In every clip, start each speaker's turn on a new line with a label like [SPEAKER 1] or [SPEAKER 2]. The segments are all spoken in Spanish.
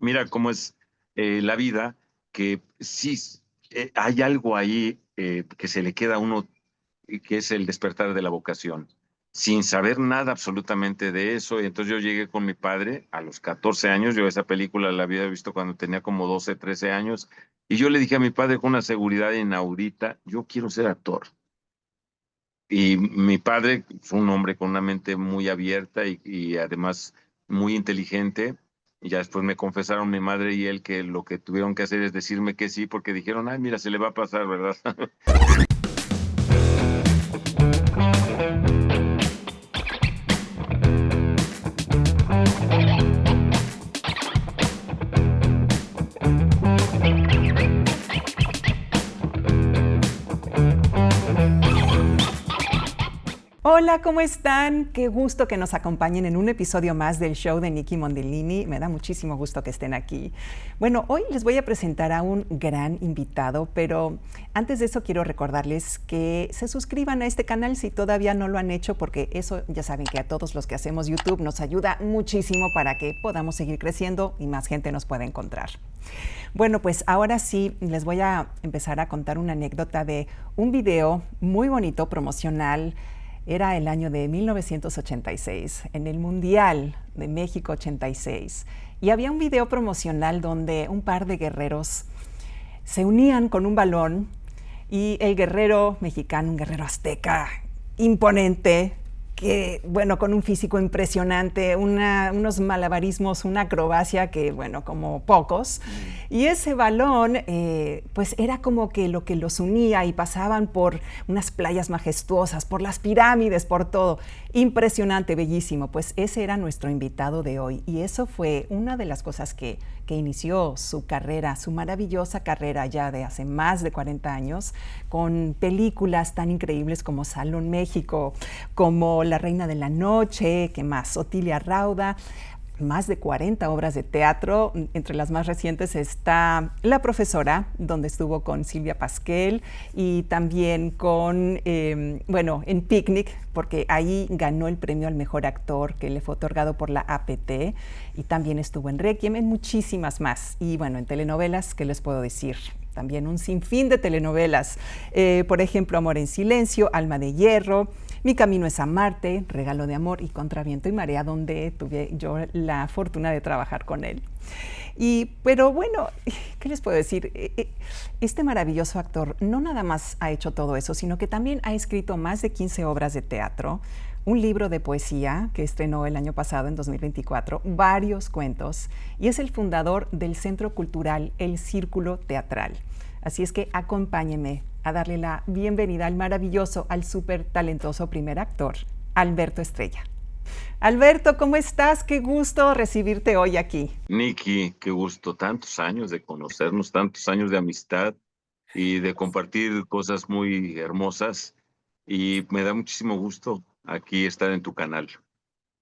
[SPEAKER 1] mira cómo es la vida, que sí hay algo ahí que se le queda a uno, que es el despertar de la vocación, sin saber nada absolutamente de eso. Y entonces yo llegué con mi padre a los 14 años, yo esa película la había visto cuando tenía como 12 13 años, y yo le dije a mi padre con una seguridad inaudita, yo quiero ser actor. Y mi padre fue un hombre con una mente muy abierta y además muy inteligente. Y ya después me confesaron mi madre y él que lo que tuvieron que hacer es decirme que sí, porque dijeron, ay, mira, se le va a pasar, ¿verdad?
[SPEAKER 2] Hola, ¿cómo están? Qué gusto que nos acompañen en un episodio más del show de Nikki Mondellini. Me da muchísimo gusto que estén aquí. Bueno, hoy les voy a presentar a un gran invitado, pero antes de eso quiero recordarles que se suscriban a este canal si todavía no lo han hecho, porque eso ya saben que a todos los que hacemos YouTube nos ayuda muchísimo para que podamos seguir creciendo y más gente nos pueda encontrar. Bueno, pues ahora sí les voy a empezar a contar una anécdota de un video muy bonito, promocional. Era el año de 1986, en el Mundial de México 86. Y había un video promocional donde un par de guerreros se unían con un balón y el guerrero mexicano, un guerrero azteca imponente, que, bueno, con un físico impresionante, unos malabarismos, una acrobacia que, bueno, como pocos. Y ese balón, pues era como que lo que los unía y pasaban por unas playas majestuosas, por las pirámides, por todo. Impresionante, bellísimo. Pues ese era nuestro invitado de hoy. Y eso fue una de las cosas que inició su carrera, su maravillosa carrera ya de hace más de 40 años, con películas tan increíbles como Salón México, como La Reina de la Noche, ¿qué más? Otilia Rauda, más de 40 obras de teatro. Entre las más recientes está La Profesora, donde estuvo con Silvia Pasquel, y también con, bueno, en Picnic, porque ahí ganó el premio al mejor actor que le fue otorgado por la APT, y también estuvo en Requiem, en muchísimas más. Y bueno, en telenovelas, ¿qué les puedo decir? También un sinfín de telenovelas. Por ejemplo, Amor en Silencio, Alma de Hierro, Mi Camino es Amarte, Regalo de Amor y Contra Viento y Marea, donde tuve yo la fortuna de trabajar con él. Pero bueno, ¿qué les puedo decir? Este maravilloso actor no nada más ha hecho todo eso, sino que también ha escrito más de 15 obras de teatro, un libro de poesía que estrenó el año pasado, en 2024, varios cuentos, y es el fundador del Centro Cultural El Círculo Teatral. Así es que acompáñenme a darle la bienvenida al maravilloso, al súper talentoso primer actor, Alberto Estrella. Alberto, ¿cómo estás? Qué gusto recibirte hoy aquí.
[SPEAKER 1] Nicky, qué gusto, tantos años de conocernos, tantos años de amistad y de compartir cosas muy hermosas. Y me da muchísimo gusto aquí estar en tu canal.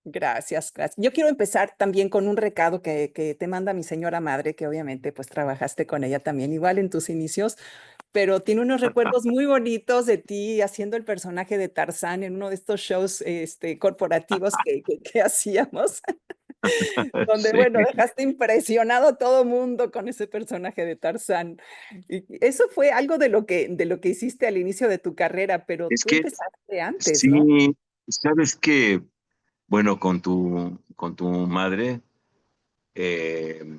[SPEAKER 2] Gracias, gracias. Yo quiero empezar también con un recado que te manda mi señora madre, que obviamente pues trabajaste con ella también igual en tus inicios, pero tiene unos recuerdos muy bonitos de ti haciendo el personaje de Tarzán en uno de estos shows corporativos que hacíamos, donde,
[SPEAKER 1] Sí,
[SPEAKER 2] bueno, dejaste impresionado a todo mundo con ese personaje de Tarzán. Y eso fue algo de lo que hiciste al inicio de tu carrera, pero
[SPEAKER 1] es
[SPEAKER 2] tú
[SPEAKER 1] que
[SPEAKER 2] empezaste antes, ¿no?
[SPEAKER 1] sí, sabes que, bueno, con tu madre, eh,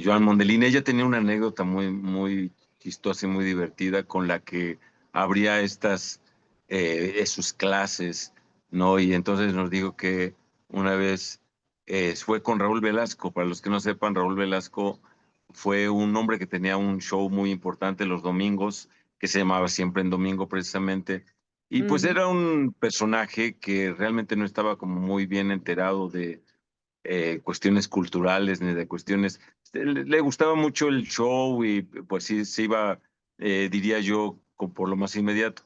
[SPEAKER 1] Joan Mondelín, ella tenía una anécdota muy, muy chistosa y muy divertida con la que abría sus clases, ¿no? Y entonces nos dijo que una vez fue con Raúl Velasco. Para los que no sepan, Raúl Velasco fue un hombre que tenía un show muy importante los domingos, que se llamaba Siempre en Domingo precisamente. Y pues
[SPEAKER 2] Ujú.
[SPEAKER 1] era un personaje que realmente no estaba como muy bien enterado de cuestiones culturales ni de cuestiones. Le gustaba mucho el show y pues sí se iba, diría yo, por lo más inmediato.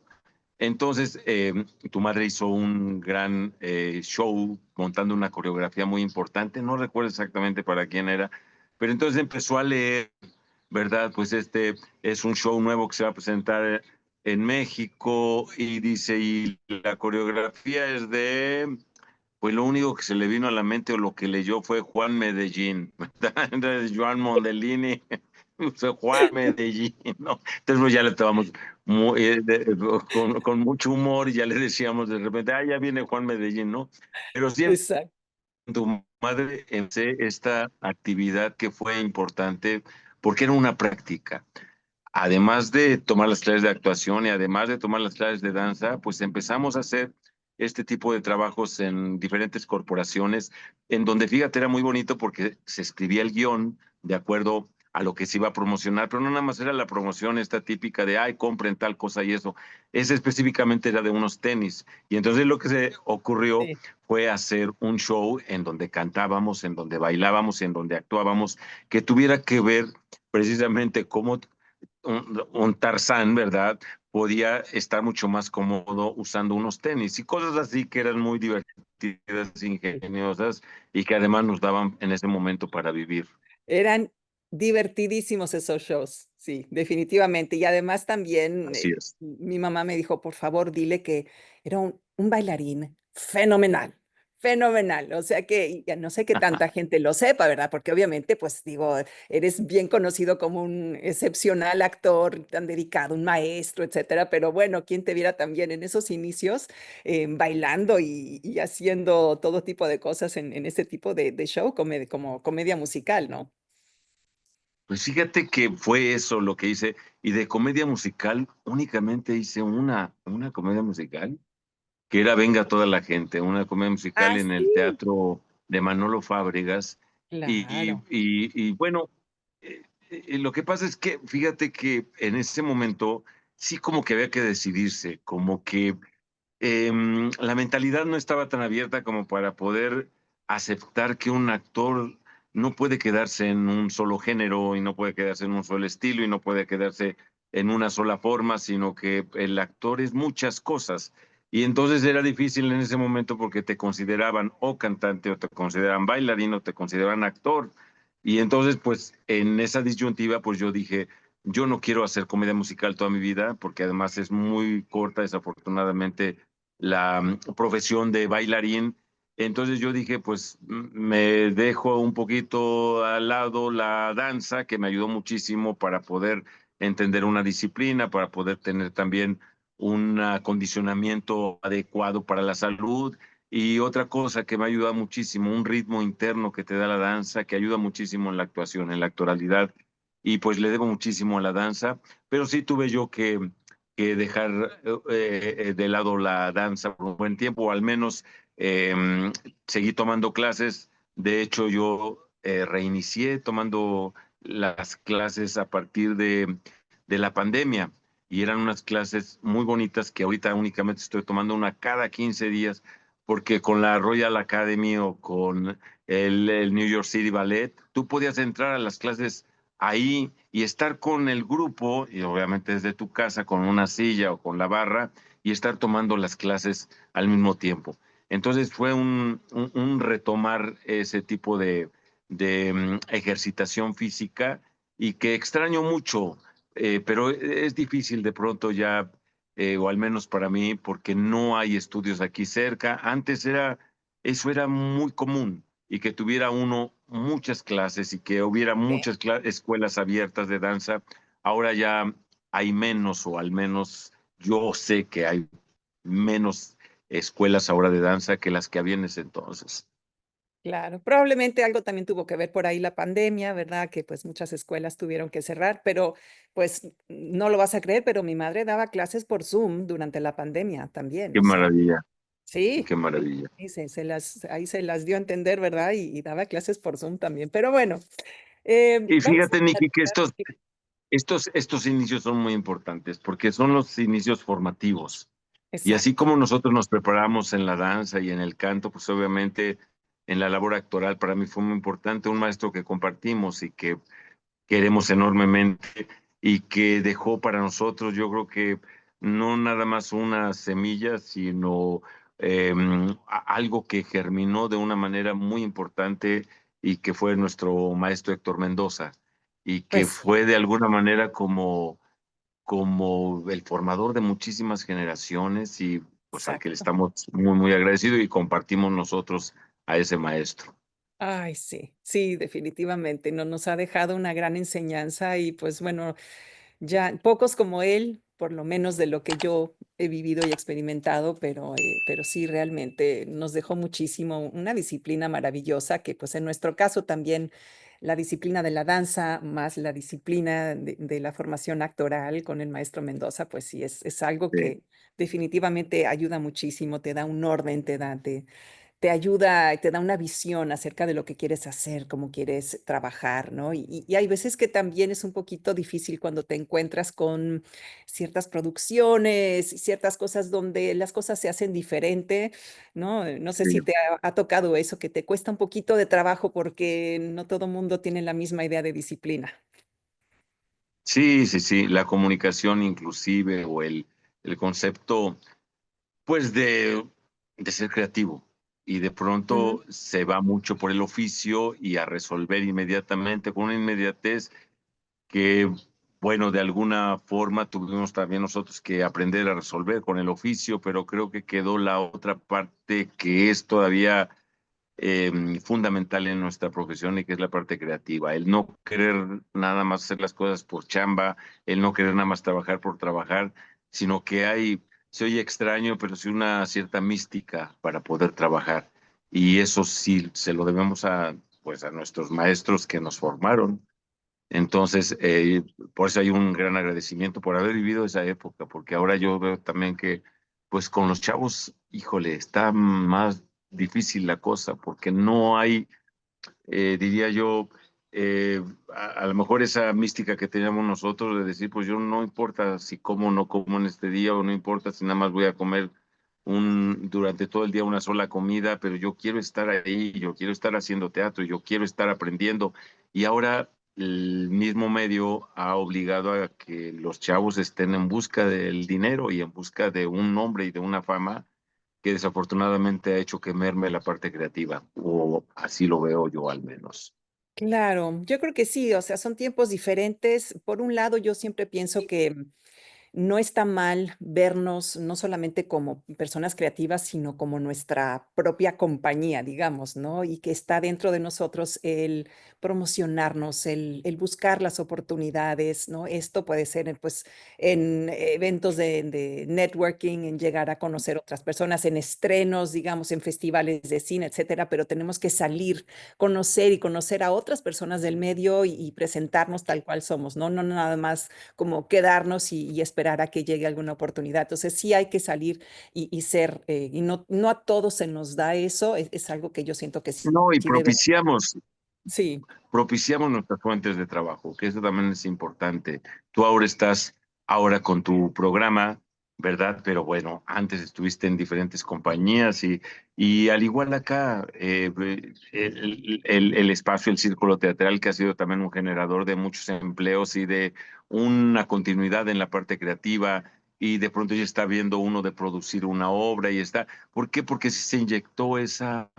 [SPEAKER 1] Entonces, tu madre hizo un gran show montando una coreografía muy importante, no recuerdo exactamente para quién era, pero entonces empezó a leer, ¿verdad? Pues este es un show nuevo que se va a presentar en México y dice, y la coreografía es de pues lo único que se le vino a la mente o lo que leyó fue Juan Medellín, ¿verdad? Entonces, Joan Mondellini, fue Juan Medellín, ¿no? Entonces pues, ya le estábamos con mucho humor y ya le decíamos de repente, ya viene Juan Medellín, ¿no? Pero siempre
[SPEAKER 2] Exacto.
[SPEAKER 1] tu madre empecé esta actividad que fue importante porque era una práctica. Además de tomar las clases de actuación y además de tomar las clases de danza, pues empezamos a hacer este tipo de trabajos en diferentes corporaciones, en donde, fíjate, era muy bonito porque se escribía el guión de acuerdo a lo que se iba a promocionar, pero no nada más era la promoción esta típica de, ay, compren tal cosa y eso. Ese específicamente era de unos tenis. Y entonces lo que se ocurrió
[SPEAKER 2] Sí.
[SPEAKER 1] fue hacer un show en donde cantábamos, en donde bailábamos, en donde actuábamos, que tuviera que ver precisamente cómo un Tarzán, ¿verdad? Podía estar mucho más cómodo usando unos tenis y cosas así que eran muy divertidas, ingeniosas y que además nos daban en ese momento para vivir.
[SPEAKER 2] Eran divertidísimos esos shows, sí, definitivamente. Y además también
[SPEAKER 1] Así es.
[SPEAKER 2] mi mamá me dijo, por favor, dile que era un bailarín fenomenal, fenomenal. O sea que y no sé qué tanta gente lo sepa, ¿verdad? Porque obviamente, pues digo, eres bien conocido como un excepcional actor, tan dedicado, un maestro, etcétera. Pero bueno, ¿quién te viera también en esos inicios bailando y haciendo todo tipo de cosas en ese tipo de show, como comedia musical, ¿no?
[SPEAKER 1] Pues fíjate que fue eso lo que hice y de comedia musical únicamente hice una comedia musical que era Venga toda la gente, una comedia musical
[SPEAKER 2] Ah,
[SPEAKER 1] en el
[SPEAKER 2] sí,
[SPEAKER 1] teatro de Manolo Fábregas.
[SPEAKER 2] claro.
[SPEAKER 1] Y bueno, lo que pasa es que fíjate que en ese momento sí como que había que decidirse, como que la mentalidad no estaba tan abierta como para poder aceptar que un actor no puede quedarse en un solo género y no puede quedarse en un solo estilo y no puede quedarse en una sola forma, sino que el actor es muchas cosas. Y entonces era difícil en ese momento porque te consideraban o cantante o te consideraban bailarín o te consideraban actor. Y entonces, pues en esa disyuntiva, pues yo dije, yo no quiero hacer comedia musical toda mi vida porque además es muy corta, desafortunadamente, la profesión de bailarín. Entonces yo dije, pues me dejo un poquito al lado la danza, que me ayudó muchísimo para poder entender una disciplina, para poder tener también un acondicionamiento adecuado para la salud. Y otra cosa que me ayuda muchísimo, un ritmo interno que te da la danza, que ayuda muchísimo en la actuación, en la actoralidad. Y pues le debo muchísimo a la danza, pero sí tuve yo que dejar de lado la danza por un buen tiempo, o al menos eh, seguí tomando clases. De hecho, yo reinicié tomando las clases a partir de la pandemia y eran unas clases muy bonitas que ahorita únicamente estoy tomando una cada 15 días porque con la Royal Academy o con el New York City Ballet, tú podías entrar a las clases ahí y estar con el grupo, y obviamente desde tu casa, con una silla o con la barra, y estar tomando las clases al mismo tiempo. Entonces fue un retomar ese tipo de ejercitación física y que extraño mucho, pero es difícil de pronto ya, o al menos para mí, porque no hay estudios aquí cerca. Antes eso era muy común y que tuviera uno muchas clases y que hubiera
[SPEAKER 2] Sí.
[SPEAKER 1] muchas escuelas abiertas de danza. Ahora ya hay menos, o al menos yo sé que hay menos escuelas ahora de danza que las que había en ese entonces.
[SPEAKER 2] Claro, probablemente algo también tuvo que ver por ahí la pandemia, ¿verdad? Que pues muchas escuelas tuvieron que cerrar, pero pues no lo vas a creer, pero mi madre daba clases por Zoom durante la pandemia también,
[SPEAKER 1] Qué
[SPEAKER 2] o sea,
[SPEAKER 1] maravilla,
[SPEAKER 2] sí,
[SPEAKER 1] qué
[SPEAKER 2] sí,
[SPEAKER 1] maravilla.
[SPEAKER 2] sí, ahí se las dio a entender, ¿verdad? Y daba clases por Zoom también. Pero bueno,
[SPEAKER 1] Y
[SPEAKER 2] vamos a
[SPEAKER 1] fíjate, Niki, que
[SPEAKER 2] platicar.
[SPEAKER 1] estos inicios son muy importantes porque son los inicios formativos. Y así
[SPEAKER 2] Exacto,
[SPEAKER 1] como nosotros nos preparamos en la danza y en el canto, pues obviamente en la labor actoral para mí fue muy importante un maestro que compartimos y que queremos enormemente y que dejó para nosotros, yo creo que no nada más una semilla, sino algo que germinó de una manera muy importante y que fue nuestro maestro Héctor Mendoza y que
[SPEAKER 2] pues
[SPEAKER 1] fue de alguna manera como el formador de muchísimas generaciones y pues al que le
[SPEAKER 2] Exacto.
[SPEAKER 1] estamos muy, muy agradecidos y compartimos nosotros a ese maestro.
[SPEAKER 2] Ay, sí, sí, definitivamente, no nos ha dejado una gran enseñanza y, pues, bueno, ya pocos como él, por lo menos de lo que yo he vivido y experimentado, pero sí, realmente nos dejó muchísimo, una disciplina maravillosa que, pues, en nuestro caso también la disciplina de la danza, más la disciplina de la formación actoral con el maestro Mendoza, pues sí, es algo
[SPEAKER 1] Sí.
[SPEAKER 2] que definitivamente ayuda muchísimo, te da un orden, te ayuda, te da una visión acerca de lo que quieres hacer, cómo quieres trabajar, ¿no? Y hay veces que también es un poquito difícil cuando te encuentras con ciertas producciones y ciertas cosas donde las cosas se hacen diferente, ¿no? No sé
[SPEAKER 1] Sí.
[SPEAKER 2] si te ha tocado eso, que te cuesta un poquito de trabajo porque no todo mundo tiene la misma idea de disciplina.
[SPEAKER 1] Sí, sí, sí, la comunicación inclusive o el concepto, pues de ser creativo y de
[SPEAKER 2] Ujú.
[SPEAKER 1] pronto se va mucho por el oficio y a resolver inmediatamente con una inmediatez que, bueno, de alguna forma tuvimos también nosotros que aprender a resolver con el oficio, pero creo que quedó la otra parte que es todavía fundamental en nuestra profesión y que es la parte creativa. El no querer nada más hacer las cosas por chamba, el no querer nada más trabajar por trabajar, sino que hay, se oye extraño, pero sí una cierta mística para poder trabajar. Y eso sí se lo debemos a, pues, a nuestros maestros que nos formaron. Entonces, por eso hay un gran agradecimiento por haber vivido esa época, porque ahora yo veo también que, pues con los chavos, híjole, está más difícil la cosa, porque no hay, diría yo, a lo mejor esa mística que teníamos nosotros de decir, pues yo no importa si como o no como en este día, o no importa si nada más voy a comer durante todo el día una sola comida, pero yo quiero estar ahí, yo quiero estar haciendo teatro, yo quiero estar aprendiendo. Y ahora el mismo medio ha obligado a que los chavos estén en busca del dinero y en busca de un nombre y de una fama que desafortunadamente ha hecho que merme la parte creativa, o así lo veo yo al menos.
[SPEAKER 2] Claro, yo creo que sí, o sea, son tiempos diferentes. Por un lado, yo siempre pienso que no está mal vernos no solamente como personas creativas, sino como nuestra propia compañía, digamos, ¿no? Y que está dentro de nosotros el promocionarnos, el buscar las oportunidades, ¿no? Esto puede ser, pues, en eventos de networking, en llegar a conocer otras personas, en estrenos, digamos, en festivales de cine, etcétera, pero tenemos que salir, conocer y conocer a otras personas del medio y presentarnos tal cual somos, ¿no? No nada más como quedarnos y esperar a que llegue alguna oportunidad. Entonces sí hay que salir y ser, y no, no a todos se nos da eso, es algo que yo siento que sí,
[SPEAKER 1] No, y
[SPEAKER 2] sí debe. Sí,
[SPEAKER 1] propiciamos nuestras fuentes de trabajo, que eso también es importante. Tú ahora estás ahora con tu programa, ¿verdad? Pero bueno, antes estuviste en diferentes compañías y al igual acá, el espacio, el círculo teatral, que ha sido también un generador de muchos empleos y de una continuidad en la parte creativa. Y de pronto ya está viendo uno de producir una obra y está. ¿Por qué? Porque se inyectó esa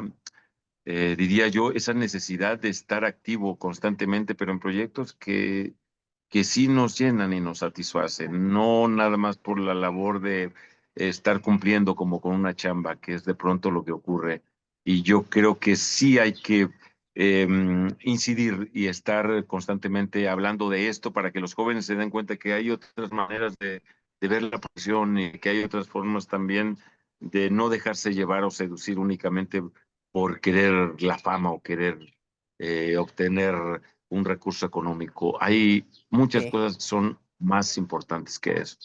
[SPEAKER 1] diría yo, esa necesidad de estar activo constantemente, pero en proyectos que sí nos llenan y nos satisfacen, no nada más por la labor de estar cumpliendo como con una chamba, que es de pronto lo que ocurre. Y yo creo que sí hay que incidir y estar constantemente hablando de esto para que los jóvenes se den cuenta que hay otras maneras de ver la profesión y que hay otras formas también de no dejarse llevar o seducir únicamente por querer la fama o querer obtener un recurso económico. Hay muchas
[SPEAKER 2] sí.
[SPEAKER 1] cosas que son más importantes que eso.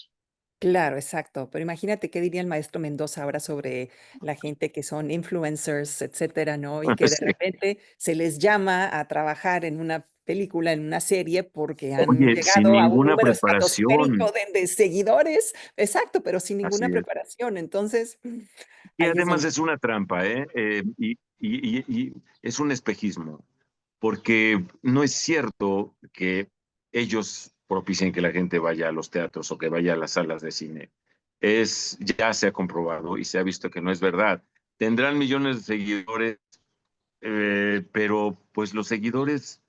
[SPEAKER 2] Claro, exacto. Pero imagínate qué diría el maestro Mendoza ahora sobre la gente que son influencers, etcétera, ¿no? Y que de
[SPEAKER 1] Sí.
[SPEAKER 2] repente se les llama a trabajar en una película, en una serie, porque han
[SPEAKER 1] Oye, sin
[SPEAKER 2] llegado a un
[SPEAKER 1] ninguna
[SPEAKER 2] número
[SPEAKER 1] preparación.
[SPEAKER 2] estratosférico de seguidores. Exacto, pero sin
[SPEAKER 1] Así
[SPEAKER 2] ninguna
[SPEAKER 1] es.
[SPEAKER 2] preparación. Entonces,
[SPEAKER 1] Y
[SPEAKER 2] ahí es
[SPEAKER 1] además
[SPEAKER 2] donde.
[SPEAKER 1] es una trampa, ¿eh? Y es un espejismo, porque no es cierto que ellos propicien que la gente vaya a los teatros o que vaya a las salas de cine. Ya se ha comprobado y se ha visto que no es verdad. Tendrán millones de seguidores, pero pues los seguidores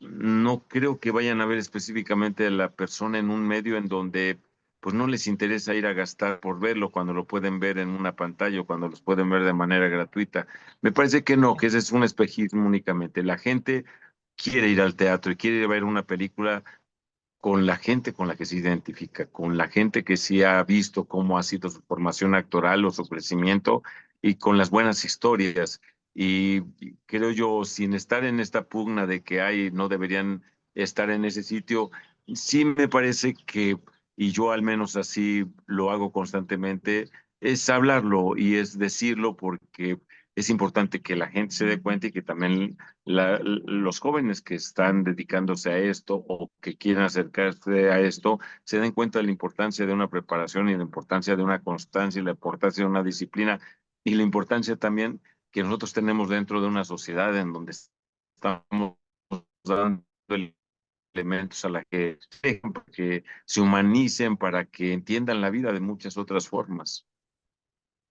[SPEAKER 1] no creo que vayan a ver específicamente a la persona en un medio en donde pues no les interesa ir a gastar por verlo cuando lo pueden ver en una pantalla o cuando los pueden ver de manera gratuita. Me parece que no, que ese es un espejismo únicamente. La gente quiere ir al teatro y quiere ir a ver una película con la gente con la que se identifica, con la gente que sí ha visto cómo ha sido su formación actoral o su crecimiento y con las buenas historias. Y creo yo, sin estar en esta pugna de que hay, no deberían estar en ese sitio, sí me parece que, y yo al menos así lo hago constantemente, es hablarlo y es decirlo porque es importante que la gente se dé cuenta y que también los jóvenes que están dedicándose a esto o que quieren acercarse a esto se den cuenta de la importancia de una preparación y la importancia de una constancia y la importancia de una disciplina y la importancia también que nosotros tenemos dentro de una sociedad en donde estamos dando elementos a la que se humanicen para que entiendan la vida de muchas otras formas.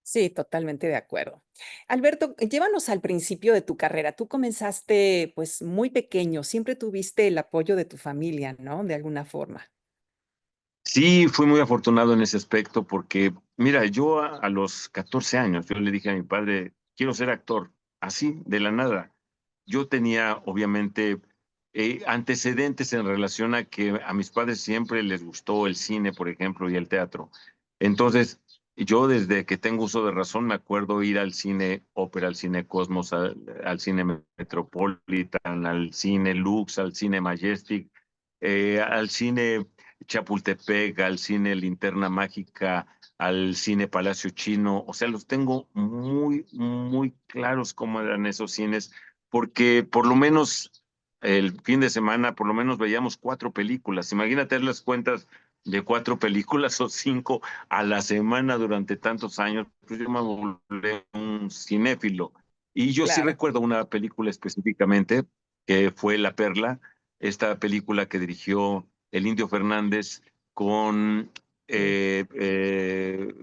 [SPEAKER 2] Sí, totalmente de acuerdo. Alberto, llévanos al principio de tu carrera. Tú comenzaste, pues, muy pequeño, siempre tuviste el apoyo de tu familia, ¿no? De alguna forma.
[SPEAKER 1] Sí, fui muy afortunado en ese aspecto porque, mira, yo a los 14 años, yo le dije a mi padre, quiero ser actor, así, de la nada. Yo tenía, obviamente, antecedentes en relación a que a mis padres siempre les gustó el cine, por ejemplo, y el teatro. Entonces, yo desde que tengo uso de razón me acuerdo ir al cine Ópera, al cine Cosmos, al cine Metropolitan, al cine Lux, al cine Majestic, al cine Chapultepec, al cine Linterna Mágica, al cine Palacio Chino. O sea, los tengo muy, muy claros cómo eran esos cines, porque por lo menos el fin de semana, por lo menos veíamos 4 películas. Imagínate las cuentas de 4 películas o 5 a la semana durante tantos años. Pues yo me volví un cinéfilo. Y yo sí
[SPEAKER 2] Claro.
[SPEAKER 1] recuerdo una película específicamente, que fue La Perla, esta película que dirigió el Indio Fernández con,
[SPEAKER 2] Sí.
[SPEAKER 1] eh, eh,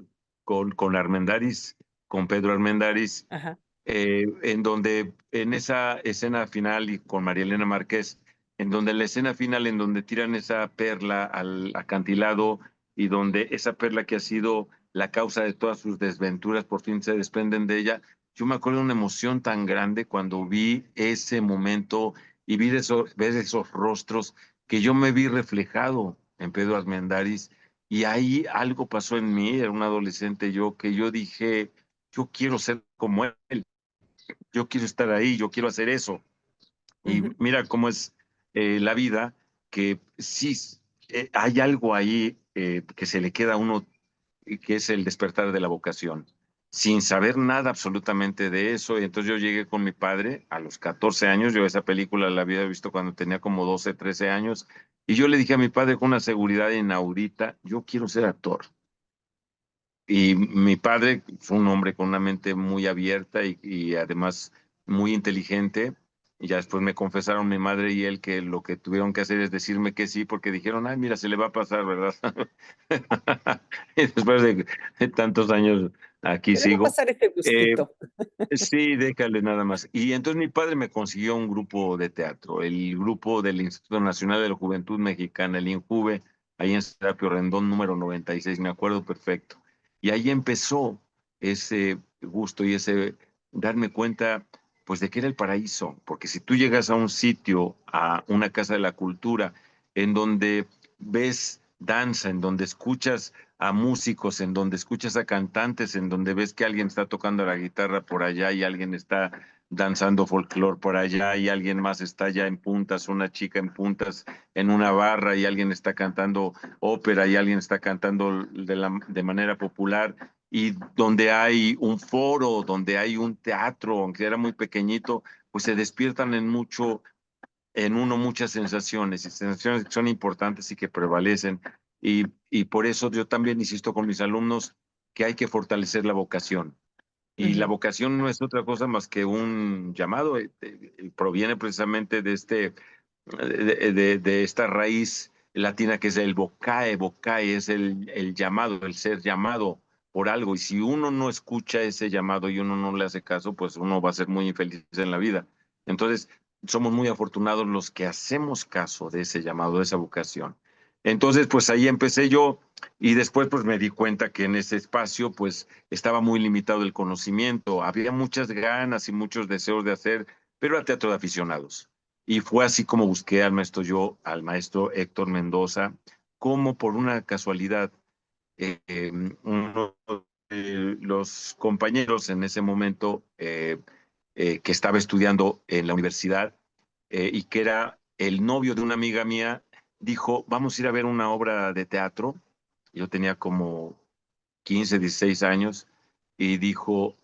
[SPEAKER 1] con Armendáriz, con Pedro Armendáriz,
[SPEAKER 2] Ajá.
[SPEAKER 1] en donde en esa escena final y con María Elena Márquez, en donde la escena final, en donde tiran esa perla al acantilado y donde esa perla que ha sido la causa de todas sus desventuras por fin se desprenden de ella. Yo me acuerdo de una emoción tan grande cuando vi ese momento y ver esos rostros que yo me vi reflejado en Pedro Armendáriz y ahí algo pasó en mí, era un adolescente yo, que yo dije, yo quiero ser como él, yo quiero estar ahí, yo quiero hacer eso. Y
[SPEAKER 2] Ujú.
[SPEAKER 1] mira cómo es la vida, que sí, hay algo ahí que se le queda a uno, que es el despertar de la vocación, sin saber nada absolutamente de eso. Y entonces yo llegué con mi padre a los 14 años, yo esa película la había visto cuando tenía como 12 13 años, y yo le dije a mi padre con una seguridad inaudita, yo quiero ser actor. Y mi padre fue un hombre con una mente muy abierta y además muy inteligente. Y ya después me confesaron mi madre y él que lo que tuvieron que hacer es decirme que sí, porque dijeron, ay, mira, se le va a pasar, ¿verdad? Y después de tantos años aquí
[SPEAKER 2] Se le va a
[SPEAKER 1] sigo.
[SPEAKER 2] pasar ese
[SPEAKER 1] Eh,
[SPEAKER 2] gustito.
[SPEAKER 1] sí, déjale nada más. Y entonces mi padre me consiguió un grupo de teatro, el grupo del Instituto Nacional de la Juventud Mexicana, el INJUVE, ahí en Serapio Rendón, número 96, me acuerdo perfecto. Y ahí empezó ese gusto y ese darme cuenta, pues, de que era el paraíso, porque si tú llegas a un sitio, a una casa de la cultura, en donde ves danza, en donde escuchas a músicos, en donde escuchas a cantantes, en donde ves que alguien está tocando la guitarra por allá y alguien está danzando folclore por allá y alguien más está ya en puntas, una chica en puntas en una barra y alguien está cantando ópera y alguien está cantando de manera popular y donde hay un foro, donde hay un teatro, aunque era muy pequeñito, pues se despiertan en uno muchas sensaciones y sensaciones que son importantes y que prevalecen. Y por eso yo también insisto con mis alumnos que hay que fortalecer la vocación. Y la
[SPEAKER 2] Ujú.
[SPEAKER 1] vocación no es otra cosa más que un llamado, proviene precisamente de, de esta raíz latina que es el vocae, vocae es el llamado, el ser llamado por algo. Y si uno no escucha ese llamado y uno no le hace caso, pues uno va a ser muy infeliz en la vida. Entonces, somos muy afortunados los que hacemos caso de ese llamado, de esa vocación. Entonces, pues ahí empecé yo y después pues me di cuenta que en ese espacio pues estaba muy limitado el conocimiento, había muchas ganas y muchos deseos de hacer, pero era teatro de aficionados. Y fue así como busqué al maestro Héctor Mendoza, como por una casualidad, uno de los compañeros en ese momento que estaba estudiando en la universidad y que era el novio de una amiga mía, dijo, vamos a ir a ver una obra de teatro. Yo tenía como 15, 16 años y dijo,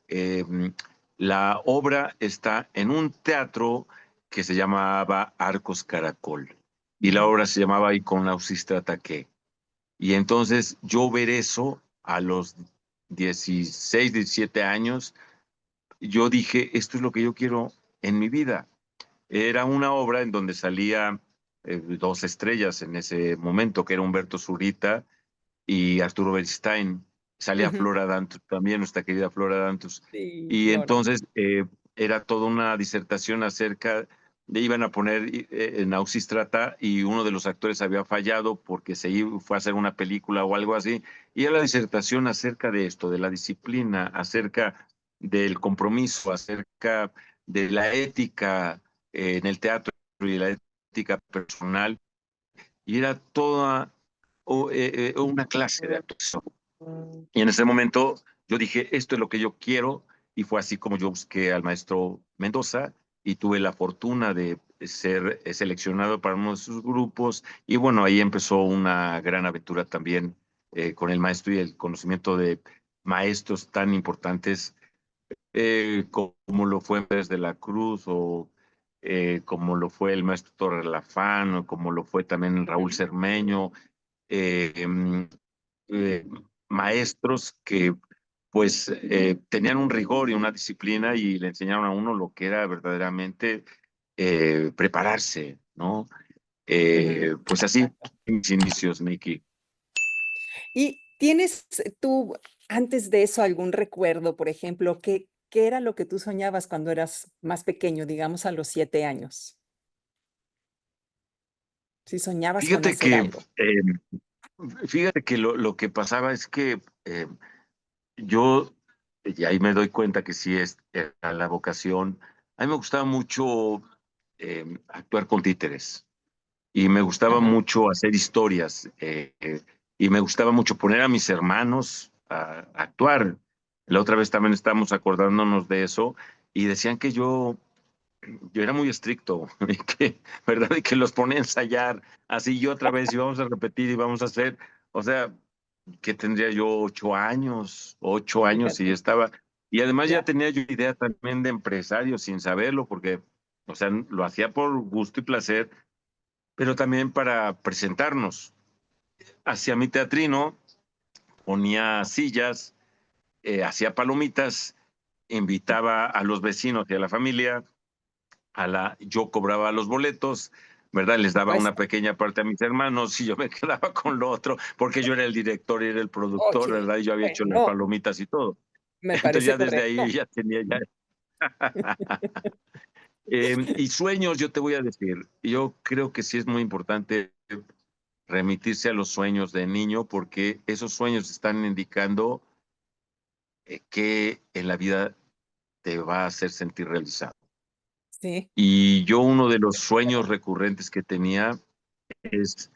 [SPEAKER 1] la obra está en un teatro que se llamaba Arcos Caracol y la
[SPEAKER 2] Ujú.
[SPEAKER 1] obra se llamaba Iconausistrata qué. Y entonces yo ver eso a los 16, 17 años, yo dije, esto es lo que yo quiero en mi vida. Era una obra en donde salía dos estrellas en ese momento, que era Humberto Zurita y Arturo Bernstein. Salía
[SPEAKER 2] Ujú.
[SPEAKER 1] Flora Dantus también, nuestra querida Flora Dantus.
[SPEAKER 2] Sí,
[SPEAKER 1] Y
[SPEAKER 2] Flora.
[SPEAKER 1] entonces era toda una disertación acerca de, iban a poner Nausistrata y uno de los actores había fallado porque fue a hacer una película o algo así. Y era la disertación acerca de esto, de la disciplina, acerca del compromiso, acerca de la ética en el teatro y la ética personal. Y era toda una clase de actuación. Y en ese momento yo dije, esto es lo que yo quiero, y fue así como yo busqué al maestro Mendoza y tuve la fortuna de ser seleccionado para uno de sus grupos. Y bueno, ahí empezó una gran aventura también con el maestro y el conocimiento de maestros tan importantes como lo fue Pérez de la Cruz o como lo fue el maestro Torre Lafán o como lo fue también Raúl Cermeño. eh, eh, Maestros que pues tenían un rigor y una disciplina y le enseñaron a uno lo que era verdaderamente prepararse, ¿no?
[SPEAKER 2] Ujú.
[SPEAKER 1] Pues así,
[SPEAKER 2] Exacto.
[SPEAKER 1] mis inicios, Miki.
[SPEAKER 2] ¿Y tienes tú, antes de eso, algún recuerdo, por ejemplo, qué era lo que tú soñabas cuando eras más pequeño, digamos a los 7 años? Si soñabas con
[SPEAKER 1] Fíjate
[SPEAKER 2] hacer
[SPEAKER 1] que,
[SPEAKER 2] algo.
[SPEAKER 1] fíjate que lo que pasaba es que yo, y ahí me doy cuenta que sí era la vocación, a mí me gustaba mucho actuar con títeres. Y me gustaba
[SPEAKER 2] Ajá.
[SPEAKER 1] mucho hacer historias y me gustaba mucho poner a mis hermanos a actuar. La otra vez también estábamos acordándonos de eso y decían que yo era muy estricto, y que, ¿verdad? Y que los ponía a ensayar así y otra vez íbamos a repetir y vamos a hacer, o sea, que tendría yo 8 años, 8 años y
[SPEAKER 2] Fíjate,
[SPEAKER 1] estaba, y además ya
[SPEAKER 2] ya.
[SPEAKER 1] tenía yo idea también de empresario sin saberlo, porque, o sea, lo hacía por gusto y placer pero también para presentarnos. Hacía mi teatrino, ponía sillas, hacía palomitas, invitaba a los vecinos y a la familia, yo cobraba los boletos, ¿verdad? Les
[SPEAKER 2] Por
[SPEAKER 1] daba una
[SPEAKER 2] supuesto.
[SPEAKER 1] pequeña parte a mis hermanos y yo me quedaba con lo otro, porque yo era el director y era el productor,
[SPEAKER 2] Oye,
[SPEAKER 1] ¿verdad? Y yo había hecho las
[SPEAKER 2] bueno,
[SPEAKER 1] palomitas y todo.
[SPEAKER 2] me
[SPEAKER 1] Entonces
[SPEAKER 2] parece
[SPEAKER 1] ya desde ahí
[SPEAKER 2] correcto.
[SPEAKER 1] ya tenía ya. Y sueños, yo te voy a decir, yo creo que sí es muy importante remitirse a los sueños de niño porque esos sueños están indicando que en la vida te va a hacer sentir realizado.
[SPEAKER 2] Sí,
[SPEAKER 1] Y yo uno de los sueños recurrentes que tenía es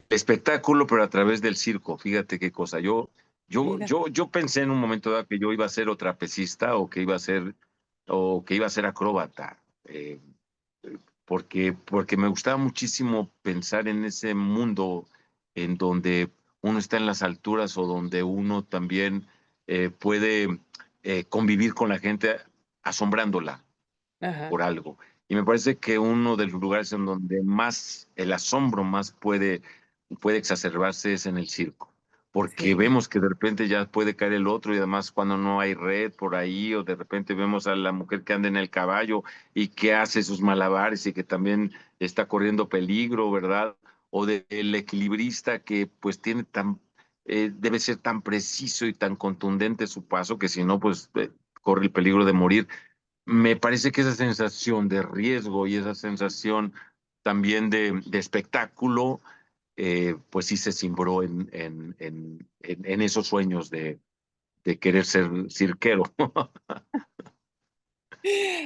[SPEAKER 1] espectáculo, pero a través del circo. Fíjate qué cosa.
[SPEAKER 2] mira.
[SPEAKER 1] Yo pensé en un momento dado que yo iba a ser o trapecista o que iba a ser acróbata. Porque me gustaba muchísimo pensar en ese mundo en donde uno está en las alturas o donde uno también puede convivir con la gente asombrándola
[SPEAKER 2] Ajá.
[SPEAKER 1] por algo. Y me parece que uno de los lugares en donde más el asombro más puede exacerbarse es en el circo, porque
[SPEAKER 2] Sí,
[SPEAKER 1] vemos que de repente ya puede caer el otro y además cuando no hay red por ahí o de repente vemos a la mujer que anda en el caballo y que hace sus malabares y que también está corriendo peligro, ¿verdad? O del equilibrista que pues tiene debe ser tan preciso y tan contundente su paso que si no, pues corre el peligro de morir. Me parece que esa sensación de riesgo y esa sensación también de espectáculo pues sí se cimbró en esos sueños de querer ser cirquero.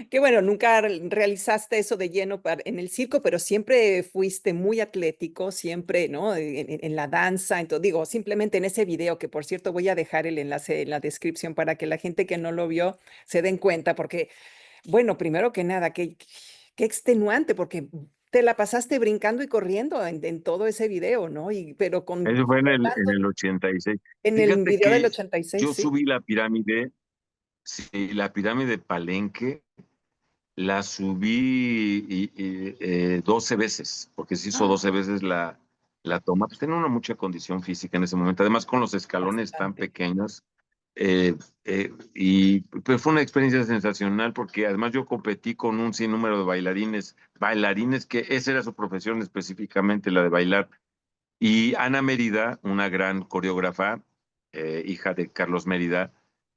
[SPEAKER 2] Que bueno, nunca realizaste eso de lleno en el circo, pero siempre fuiste muy atlético, siempre, ¿no? En la danza, entonces digo, simplemente en ese video, que por cierto voy a dejar el enlace en la descripción para que la gente que no lo vio se den cuenta, porque, bueno, primero que nada, qué extenuante, porque te la pasaste brincando y corriendo en todo ese video, ¿no? Pero
[SPEAKER 1] Eso fue en
[SPEAKER 2] contando
[SPEAKER 1] el 86.
[SPEAKER 2] en el
[SPEAKER 1] Fíjate
[SPEAKER 2] video del
[SPEAKER 1] que
[SPEAKER 2] 86,
[SPEAKER 1] yo
[SPEAKER 2] sí.
[SPEAKER 1] subí la pirámide, sí, la pirámide de Palenque, la subí 12 veces, porque se hizo 12 veces la toma. Pues tenía una mucha condición física en ese momento. Además, con los escalones tan
[SPEAKER 2] Bastante.
[SPEAKER 1] pequeños. Y pues fue una experiencia sensacional porque además yo competí con un sinnúmero de bailarines que esa era su profesión específicamente, la de bailar. Y Ana Mérida, una gran coreógrafa, hija de Carlos Mérida,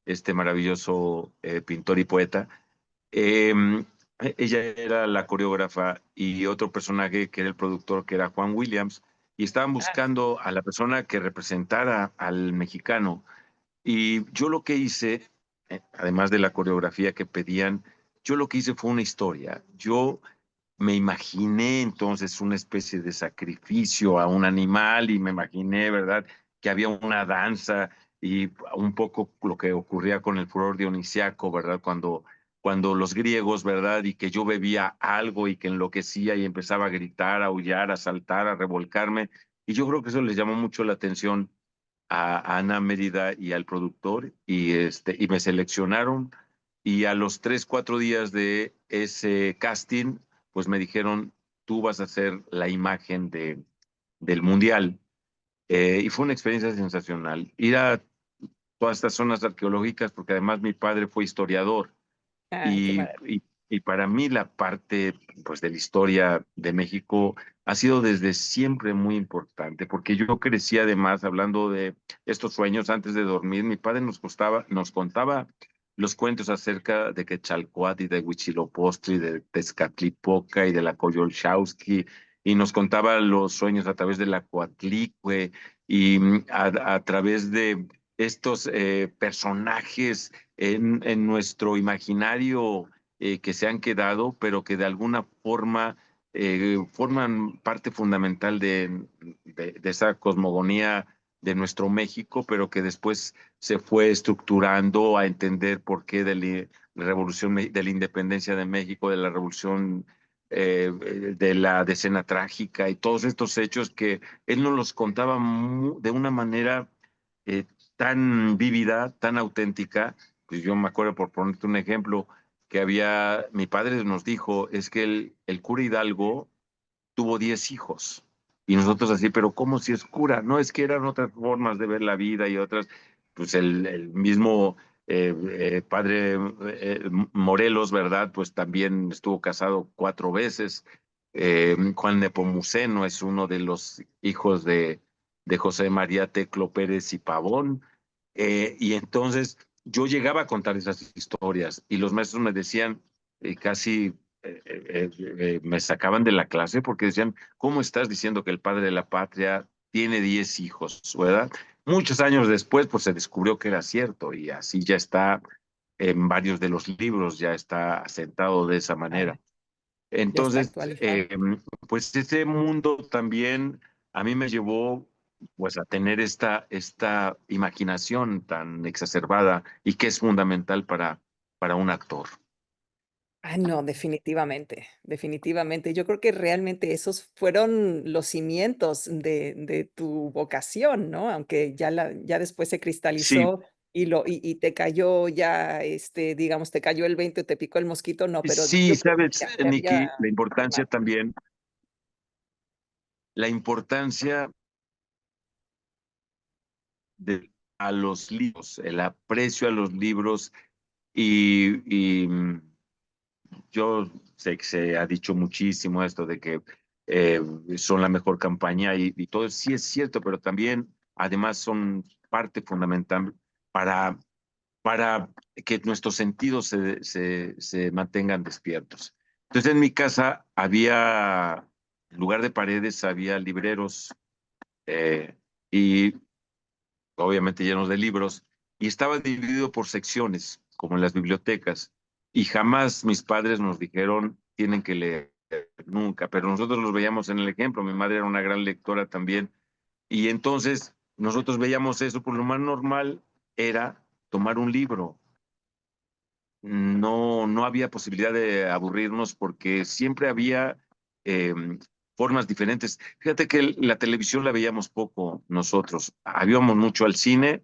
[SPEAKER 1] este maravilloso pintor y poeta, eh, ella era la coreógrafa y otro personaje que era el productor, que era Juan Williams, y estaban
[SPEAKER 2] Ah,
[SPEAKER 1] buscando a la persona que representara al mexicano. Y yo lo que hice, además de la coreografía que pedían, yo lo que hice fue una historia. Yo me imaginé entonces una especie de sacrificio a un animal y me imaginé, ¿verdad?, que había una danza y un poco lo que ocurría con el furor dionisiaco, ¿verdad?, cuando los griegos, ¿verdad?, y que yo bebía algo y que enloquecía y empezaba a gritar, a aullar, a saltar, a revolcarme. Y yo creo que eso les llamó mucho la atención a Ana Mérida y al productor y me seleccionaron y a los 3, 4 días de ese casting, pues me dijeron, tú vas a ser la imagen del mundial. Y fue una experiencia sensacional. Ir a todas estas zonas arqueológicas, porque además mi padre fue historiador
[SPEAKER 2] ay, qué
[SPEAKER 1] y,
[SPEAKER 2] maravilla.
[SPEAKER 1] y, y para mí la parte pues, de la historia de México ha sido desde siempre muy importante, porque yo crecí además hablando de estos sueños antes de dormir. Mi padre nos contaba los cuentos acerca de Quetzalcóatl y de Huitzilopochtli, de Tezcatlipoca y de la Coyolxauhqui, y nos contaba los sueños a través de la Coatlicue y a través de estos personajes en nuestro imaginario que se han quedado, pero que de alguna forma forman parte fundamental de esa cosmogonía de nuestro México, pero que después se fue estructurando a entender por qué la revolución de la independencia de México, de la revolución de la decena trágica y todos estos hechos que él nos los contaba de una manera eh, tan vívida, tan auténtica. Pues yo me acuerdo, por ponerte un ejemplo, que mi padre nos dijo, es que el cura Hidalgo tuvo 10 hijos. Y nosotros así, pero ¿cómo si es cura? No, es que eran otras formas de ver la vida y otras, pues el mismo padre Morelos, ¿verdad? Pues también estuvo casado 4 veces. Juan Nepomuceno es uno de los hijos de José María Teclo Pérez y Pavón. Y entonces yo llegaba a contar esas historias y los maestros me decían, casi me sacaban de la clase porque decían, ¿cómo estás diciendo que el padre de la patria tiene 10 hijos, ¿verdad? Muchos años después, pues se descubrió que era cierto y así ya está en varios de los libros, ya está asentado de esa
[SPEAKER 2] Ah,
[SPEAKER 1] manera.
[SPEAKER 2] ya está
[SPEAKER 1] Entonces,
[SPEAKER 2] actualizado.
[SPEAKER 1] pues ese mundo también a mí me llevó pues a tener esta imaginación tan exacerbada y que es fundamental para un actor.
[SPEAKER 2] Ah, no, definitivamente, definitivamente. Yo creo que realmente esos fueron los cimientos de tu vocación, ¿no? Aunque ya después se
[SPEAKER 1] Sí,
[SPEAKER 2] cristalizó y te cayó ya, digamos, te cayó el 20 o te picó el mosquito, no, pero
[SPEAKER 1] sí,
[SPEAKER 2] yo creo que
[SPEAKER 1] sabes,
[SPEAKER 2] ya había
[SPEAKER 1] Nikki, la importancia
[SPEAKER 2] formado.
[SPEAKER 1] también, la importancia a los libros, el aprecio a los libros y yo sé que se ha dicho muchísimo esto de que eh, son la mejor campaña y todo sí es cierto, pero también además son parte fundamental para, para que nuestros sentidos se mantengan despiertos. Entonces en mi casa había, en lugar de paredes, había libreros eh, y obviamente llenos de libros, y estaba dividido por secciones, como en las bibliotecas, y jamás mis padres nos dijeron, tienen que leer, nunca, pero nosotros los veíamos en el ejemplo, mi madre era una gran lectora también, y entonces nosotros veíamos eso, por lo más normal era tomar un libro. No había posibilidad de aburrirnos porque siempre había eh, formas diferentes. Fíjate que la televisión la veíamos poco nosotros. Habíamos mucho al cine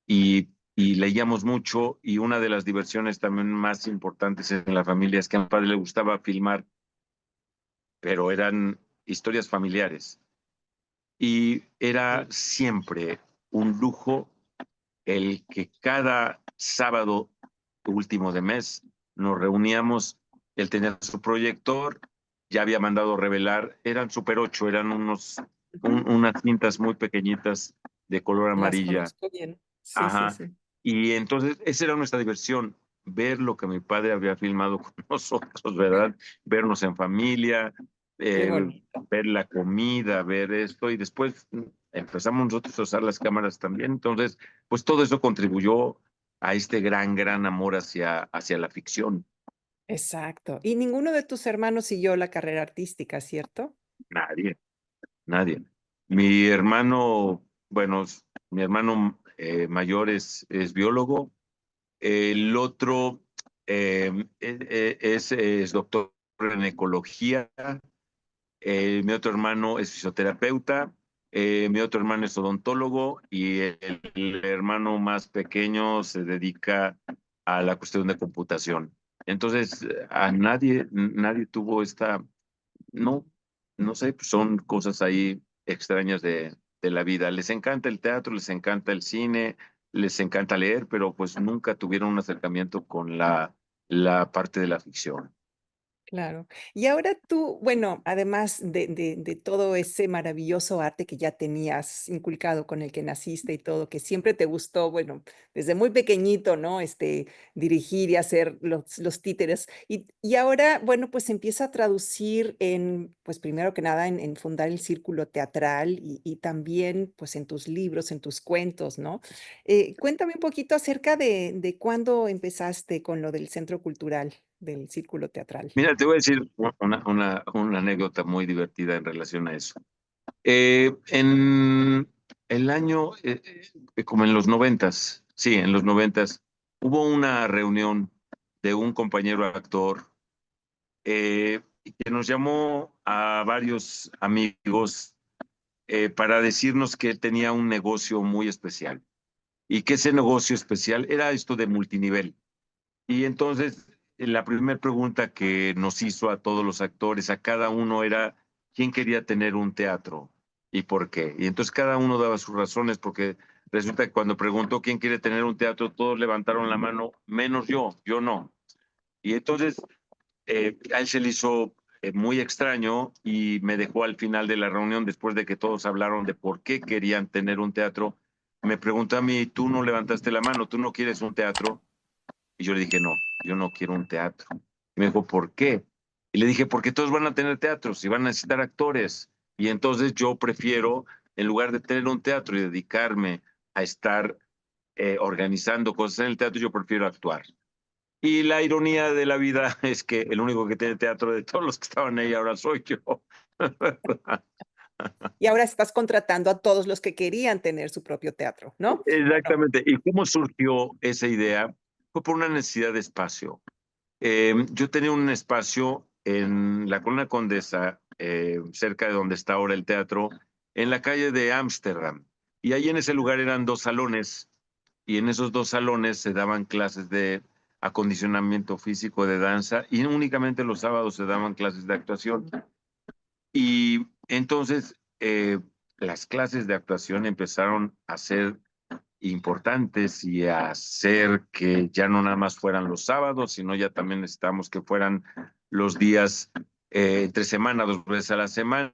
[SPEAKER 1] y leíamos mucho, y una de las diversiones también más importantes en la familia es que a mi padre le gustaba filmar, pero eran historias familiares. Y era siempre un lujo el que cada sábado último de mes nos reuníamos. Él tenía su proyector, ya había mandado revelar, eran Super 8, eran
[SPEAKER 2] Ujú.
[SPEAKER 1] unas cintas muy pequeñitas de color
[SPEAKER 2] Las
[SPEAKER 1] amarilla.
[SPEAKER 2] conozco bien. Sí, sí,
[SPEAKER 1] Ajá.
[SPEAKER 2] sí.
[SPEAKER 1] Y entonces esa era nuestra diversión, ver lo que mi padre había filmado con nosotros, ¿verdad? Vernos en familia,
[SPEAKER 2] Qué
[SPEAKER 1] eh,
[SPEAKER 2] bonito.
[SPEAKER 1] ver la comida, ver esto, y después empezamos nosotros a usar las cámaras también. Entonces, pues todo eso contribuyó a este gran amor hacia la ficción.
[SPEAKER 2] Exacto. Y ninguno de tus hermanos siguió la carrera artística, ¿cierto?
[SPEAKER 1] Nadie, nadie. Mi hermano, bueno, mi hermano mayor es biólogo. El otro es doctor en ecología. Mi otro hermano es fisioterapeuta. Mi otro hermano es odontólogo, y el hermano más pequeño se dedica a la cuestión de computación. Entonces, a nadie tuvo no, no sé, pues son cosas ahí extrañas de la vida. Les encanta el teatro, les encanta el cine, les encanta leer, pero pues nunca tuvieron un acercamiento con la parte de la ficción.
[SPEAKER 2] Claro. Y ahora tú, bueno, además de todo ese maravilloso arte que ya tenías inculcado, con el que naciste y todo, que siempre te gustó, bueno, desde muy pequeñito, ¿no? Dirigir y hacer los títeres. Y ahora, bueno, pues empieza a traducir en, pues primero que nada, en fundar el círculo teatral y también, pues en tus libros, en tus cuentos, ¿no? Cuéntame un poquito acerca de cuándo empezaste con lo del centro cultural, del círculo teatral.
[SPEAKER 1] Mira, te voy a decir una anécdota muy divertida en relación a eso. En el año, como en los noventas, sí, en los noventas, hubo una reunión de un compañero actor que nos llamó a varios amigos para decirnos que él tenía un negocio muy especial, y que ese negocio especial era esto de multinivel. Y entonces la primera pregunta que nos hizo a todos los actores, a cada uno, era quién quería tener un teatro y por qué. Y entonces cada uno daba sus razones, porque resulta que cuando preguntó quién quiere tener un teatro, todos levantaron la mano, menos yo no. Y entonces a él se le hizo muy extraño, y me dejó al final de la reunión, después de que todos hablaron de por qué querían tener un teatro. Me preguntó a mí, tú no levantaste la mano, tú no quieres un teatro. Y yo le dije, no, yo no quiero un teatro. Y me dijo, ¿por qué? Y le dije, porque todos van a tener teatros y van a necesitar actores. Y entonces yo prefiero, en lugar de tener un teatro y dedicarme a estar organizando cosas en el teatro, yo prefiero actuar. Y la ironía de la vida es que el único que tiene teatro de todos los que estaban ahí ahora soy yo.
[SPEAKER 2] Y ahora estás contratando a todos los que querían tener su propio teatro, ¿no? Bueno,
[SPEAKER 1] Exactamente. ¿Y cómo surgió esa idea? Fue por una necesidad de espacio. Yo tenía un espacio en la Colonia Condesa, cerca de donde está ahora el teatro, en la calle de Ámsterdam. Y ahí en ese lugar eran dos salones, y en esos dos salones se daban clases de acondicionamiento físico, de danza, y únicamente los sábados se daban clases de actuación. Y entonces las clases de actuación empezaron a ser importantes, y a hacer que ya no nada más fueran los sábados, sino ya también necesitamos que fueran los días entre semana, 2 veces a la semana.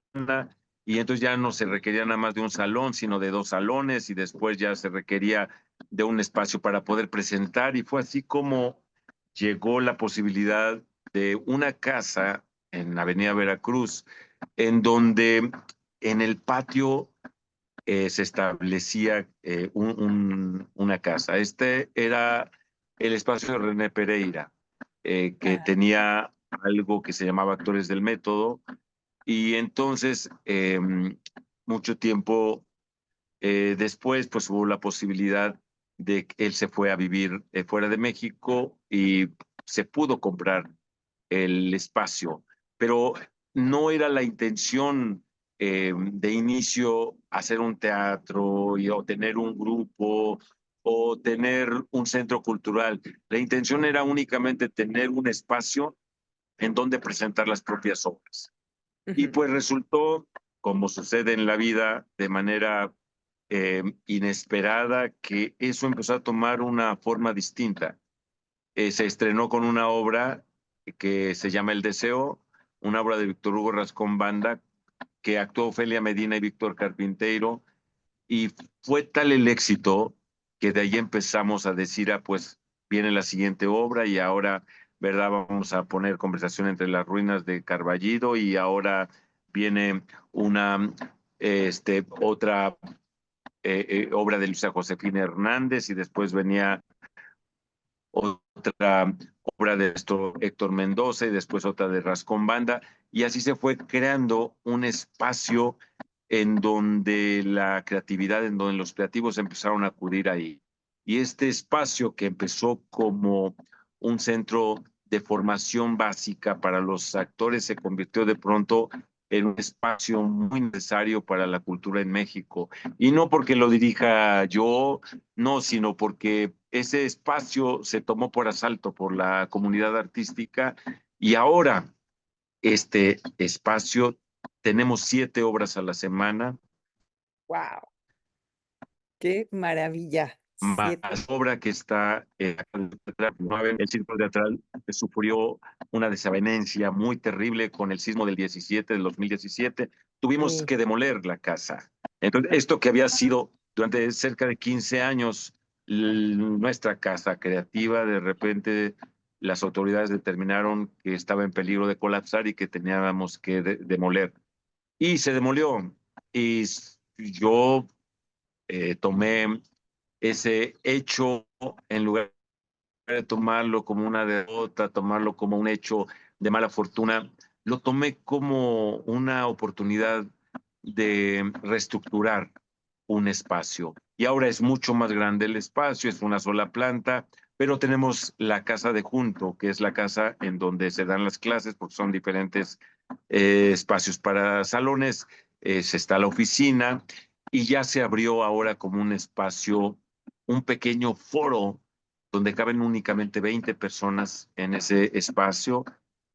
[SPEAKER 1] Y entonces ya no se requería nada más de un salón, sino de dos salones, y después ya se requería de un espacio para poder presentar. Y fue así como llegó la posibilidad de una casa en Avenida Veracruz, en donde en el patio se establecía una casa. Este era el espacio de René Pereira, que
[SPEAKER 2] Ah,
[SPEAKER 1] tenía algo que se llamaba Actores del Método, y entonces mucho tiempo después pues hubo la posibilidad de que él se fue a vivir fuera de México y se pudo comprar el espacio, pero no era la intención de inicio hacer un teatro o tener un grupo o tener un centro cultural. La intención era únicamente tener un espacio en donde presentar las propias obras. Y
[SPEAKER 2] ujú.
[SPEAKER 1] pues resultó, como sucede en la vida, de manera inesperada, que eso empezó a tomar una forma distinta. Se estrenó con una obra que se llama El Deseo, una obra de Víctor Hugo Rascón Banda, que actuó Ofelia Medina y Víctor Carpinteiro, y fue tal el éxito que de ahí empezamos a decir, ah, pues viene la siguiente obra y ahora, ¿verdad? Vamos a poner Conversación entre las ruinas de Carballido y ahora viene una, otra obra de Luisa Josefina Hernández y después venía otra obra de Héctor Mendoza y después otra de Rascón Banda, y así se fue creando un espacio en donde la creatividad, en donde los creativos empezaron a acudir ahí. Y este espacio que empezó como un centro de formación básica para los actores se convirtió de pronto en un espacio muy necesario para la cultura en México. Y no porque lo dirija yo, no, sino porque ese espacio se tomó por asalto por la comunidad artística y ahora este espacio tenemos 7 obras a la semana,
[SPEAKER 2] Wow, qué maravilla.
[SPEAKER 1] más
[SPEAKER 2] 7.
[SPEAKER 1] obra que está el Círculo Teatral sufrió una desavenencia muy terrible con el sismo del 17, del 2017. Tuvimos
[SPEAKER 2] Sí.
[SPEAKER 1] que demoler la casa. Entonces, esto que había sido durante cerca de 15 años nuestra casa creativa, de repente las autoridades determinaron que estaba en peligro de colapsar y que teníamos que demoler. Y se demolió. Y yo tomé ese hecho en lugar de tomarlo como una derrota, tomarlo como un hecho de mala fortuna, lo tomé como una oportunidad de reestructurar un espacio. Y ahora es mucho más grande el espacio, es una sola planta, pero tenemos la casa de junto, que es la casa en donde se dan las clases, porque son diferentes espacios para salones, está la oficina, y ya se abrió ahora como un espacio, un pequeño foro donde caben únicamente 20 personas en ese espacio.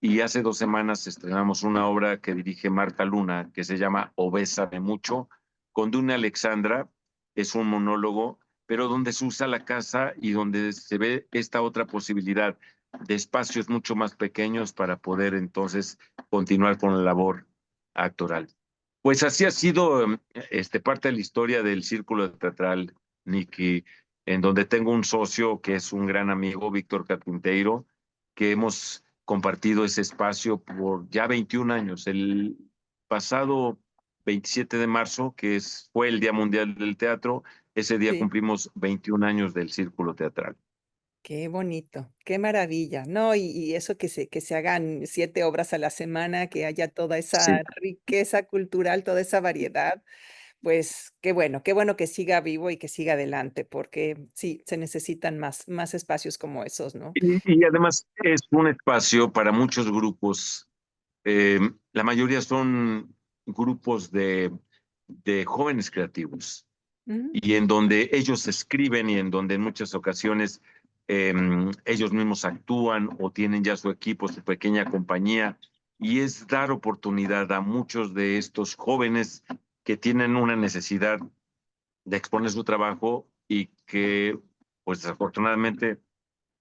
[SPEAKER 1] Y hace 2 semanas estrenamos una obra que dirige Marta Luna, que se llama Obésame Mucho, con Duna Alexandra. Es un monólogo, pero donde se usa la casa y donde se ve esta otra posibilidad de espacios mucho más pequeños para poder entonces continuar con la labor actoral. Pues así ha sido parte de la historia del Círculo Teatral, Nicky, en donde tengo un socio que es un gran amigo, Víctor Carpinteiro, que hemos compartido ese espacio por ya 21 años. El pasado 27 de marzo, fue el Día Mundial del Teatro, ese día
[SPEAKER 2] Sí.
[SPEAKER 1] cumplimos 21 años del Círculo Teatral.
[SPEAKER 2] Qué bonito, qué maravilla, ¿no? Y eso que se hagan 7 obras a la semana, que haya toda
[SPEAKER 1] Sí.
[SPEAKER 2] esa riqueza cultural, toda esa variedad, pues qué bueno que siga vivo y que siga adelante, porque sí, se necesitan más espacios como esos, ¿no?
[SPEAKER 1] Y además es un espacio para muchos grupos. La mayoría son grupos de jóvenes creativos
[SPEAKER 2] Ujú.
[SPEAKER 1] y en donde ellos escriben y en donde en muchas ocasiones ellos mismos actúan o tienen ya su equipo, su pequeña compañía, y es dar oportunidad a muchos de estos jóvenes que tienen una necesidad de exponer su trabajo y que, pues desafortunadamente,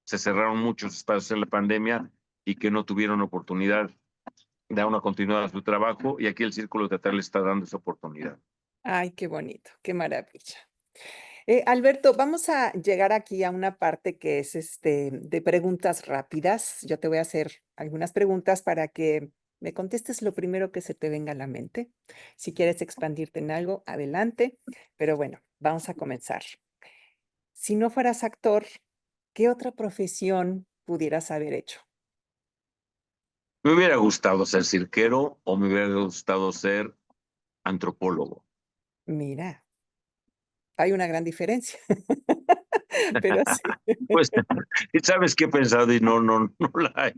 [SPEAKER 1] se cerraron muchos espacios en la pandemia y que no tuvieron oportunidad de dar una continuidad a su trabajo, y aquí el Círculo Teatral está dando esa oportunidad.
[SPEAKER 2] Ay, qué bonito, qué maravilla. Alberto, vamos a llegar aquí a una parte que es, de preguntas rápidas. Yo te voy a hacer algunas preguntas para que me contestes lo primero que se te venga a la mente. Si quieres expandirte en algo, adelante. Pero bueno, vamos a comenzar. Si no fueras actor, ¿qué otra profesión pudieras haber hecho?
[SPEAKER 1] Me hubiera gustado ser cirquero o me hubiera gustado ser antropólogo.
[SPEAKER 2] Mira, hay una gran diferencia, pero sí.
[SPEAKER 1] Pues, ¿sabes qué he pensado? Y no la hay,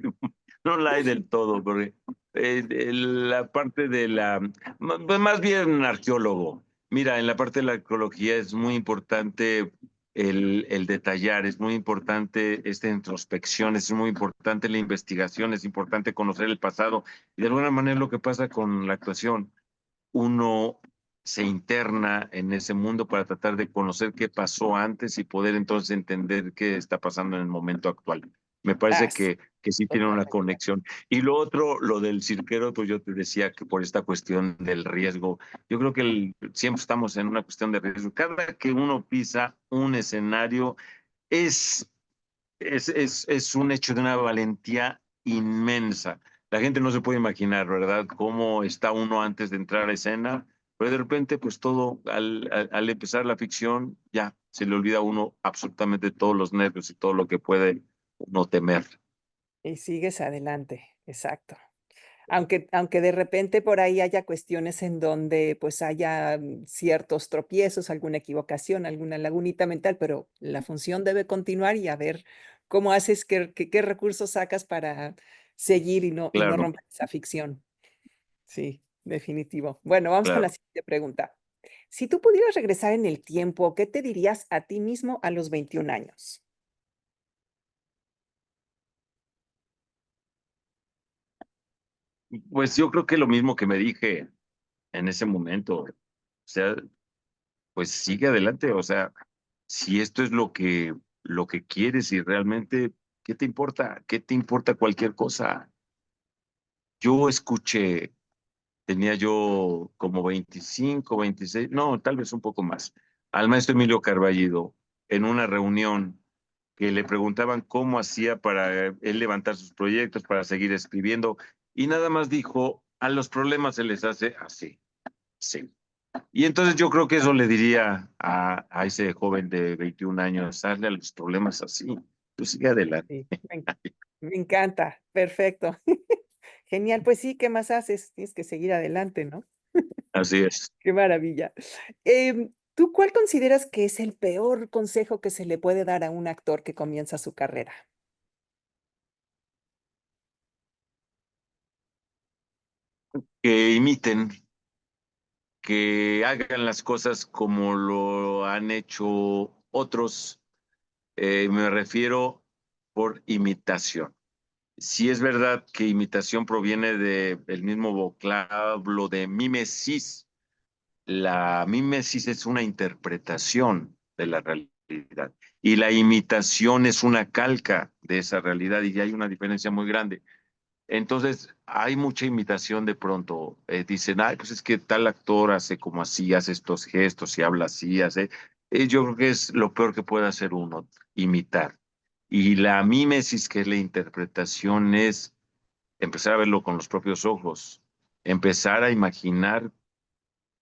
[SPEAKER 1] no la hay del todo, porque la parte de pues más bien arqueólogo. Mira, en la parte de la arqueología es muy importante el detallar, es muy importante esta introspección, es muy importante la investigación, es importante conocer el pasado. Y de alguna manera lo que pasa con la actuación, uno se interna en ese mundo para tratar de conocer qué pasó antes y poder entonces entender qué está pasando en el momento actual. Me
[SPEAKER 2] Ah,
[SPEAKER 1] parece
[SPEAKER 2] sí,
[SPEAKER 1] que sí tiene una
[SPEAKER 2] totalmente.
[SPEAKER 1] conexión. Y lo otro, lo del cirquero, pues yo te decía que por esta cuestión del riesgo, yo creo que siempre estamos en una cuestión de riesgo. Cada que uno pisa un escenario es es un hecho de una valentía inmensa. La gente no se puede imaginar, ¿verdad? Cómo está uno antes de entrar a escena, pero de repente, pues todo, al empezar la ficción, ya se le olvida a uno absolutamente todos los nervios y todo lo que puede uno temer.
[SPEAKER 2] Y sigues adelante, exacto. Aunque de repente por ahí haya cuestiones en donde, pues, haya, ciertos tropiezos, alguna equivocación, alguna lagunita mental, pero la función debe continuar y a ver cómo haces, qué recursos sacas para seguir y no
[SPEAKER 1] Claro,
[SPEAKER 2] romper esa ficción. Sí, definitivo. Bueno, vamos con la
[SPEAKER 1] claro.
[SPEAKER 2] siguiente pregunta. Si tú pudieras regresar en el tiempo, ¿qué te dirías a ti mismo a los 21 años?
[SPEAKER 1] Pues yo creo que lo mismo que me dije en ese momento, o sea, pues sigue adelante, o sea, si esto es lo que quieres y realmente, ¿qué te importa? ¿Qué te importa cualquier cosa? Yo escuché, tenía yo como 25, 26, no, tal vez un poco más, al maestro Emilio Carballido en una reunión que le preguntaban cómo hacía para él levantar sus proyectos, para seguir escribiendo, y nada más dijo, a los problemas se les hace así, sí. Y entonces yo creo que eso le diría a ese joven de 21 años, hazle a los problemas así, tú sigue adelante.
[SPEAKER 2] Sí, me encanta, perfecto. Genial, pues sí, ¿qué más haces? Tienes que seguir adelante, ¿no?
[SPEAKER 1] Así es.
[SPEAKER 2] Qué maravilla. ¿Tú cuál consideras que es el peor consejo que se le puede dar a un actor que comienza su carrera?
[SPEAKER 1] Que imiten, que hagan las cosas como lo han hecho otros, me refiero por imitación. Si es verdad que imitación proviene del mismo vocablo de mímesis, la mímesis es una interpretación de la realidad y la imitación es una calca de esa realidad y hay una diferencia muy grande. Entonces, hay mucha imitación de pronto. Dicen, ay, pues es que tal actor hace como así, hace estos gestos y habla así, hace. Yo creo que es lo peor que puede hacer uno, imitar. Y la mímesis, que es la interpretación, es empezar a verlo con los propios ojos, empezar a imaginar